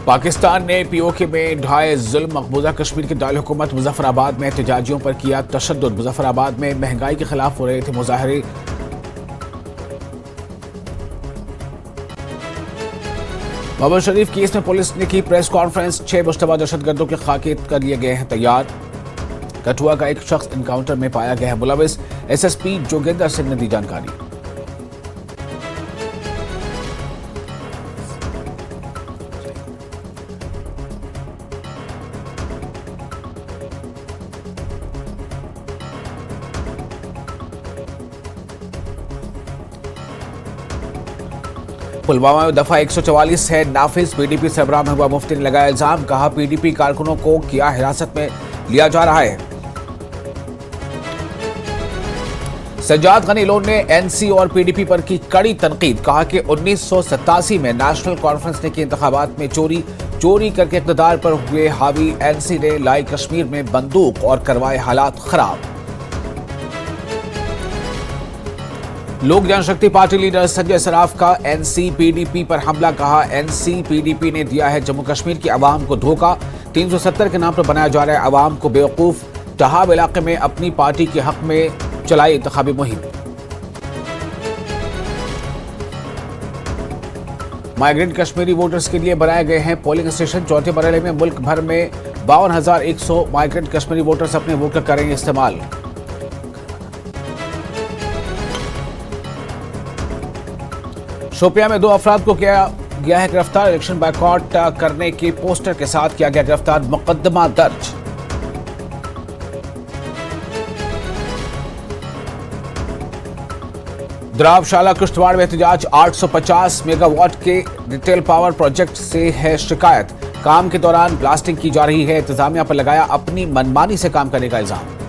पाकिस्तान ने पीओके में ढाए जुल्म मकबूजा कश्मीर के दारकूमत मुजफ्फराबाद में एहतजाजियों पर किया तशद्दुद। मुजफ्फराबाद में महंगाई के खिलाफ हो रहे थे मुजाहरे। बाबर शरीफ केस में पुलिस ने की प्रेस कॉन्फ्रेंस। 6 मुश्तबा दहशतगर्दों के खाके कर लिए गए हैं तैयार। कठुआ का एक शख्स एनकाउंटर में पाया गया है मुलविस। एसएसपी जोगिंदर सिंह ने दी जानकारी। पुलवामा में दफा 144 है नाफिज। पीडीपी सरबराह महबूबा मुफ्ती ने लगाया इल्जाम, कहा पीडीपी कारकुनों को किया हिरासत में लिया जा रहा है। सज्जाद गनी लोन ने एनसी और पीडीपी पर की कड़ी तनकीद, कहा कि 1987 में नेशनल कॉन्फ्रेंस ने की इंतखाबात में चोरी करके इक़्तिदार पर हुए हावी। एनसी ने लाई कश्मीर में बंदूक और करवाए हालात खराब। लोक जनशक्ति पार्टी लीडर संजय सराफ का एनसी पीडीपी पर हमला, कहा एनसी पीडीपी ने दिया है जम्मू कश्मीर की आवाम को धोखा। 370 के नाम पर बनाया जा रहा है आवाम को बेवकूफ। टहाब इलाके में अपनी पार्टी के हक में चलाई इंतखाबी मुहिम। माइग्रेंट कश्मीरी वोटर्स के लिए बनाए गए हैं पोलिंग स्टेशन। चौथे मरहले में मुल्क भर में 52,100 माइग्रेंट कश्मीरी वोटर्स अपने वोट का करेंगे इस्तेमाल। शोपियां में 2 अफराद को किया गया है गिरफ्तार। इलेक्शन बायकॉट करने के पोस्टर के साथ किया गया गिरफ्तार। मुकदमा दर्ज। द्रावशाला किश्तवाड़ में एहतजाज। 850 मेगावाट के रिटेल पावर प्रोजेक्ट से है शिकायत। काम के दौरान ब्लास्टिंग की जा रही है। इंतजामिया पर लगाया अपनी मनमानी से काम करने का इल्जाम।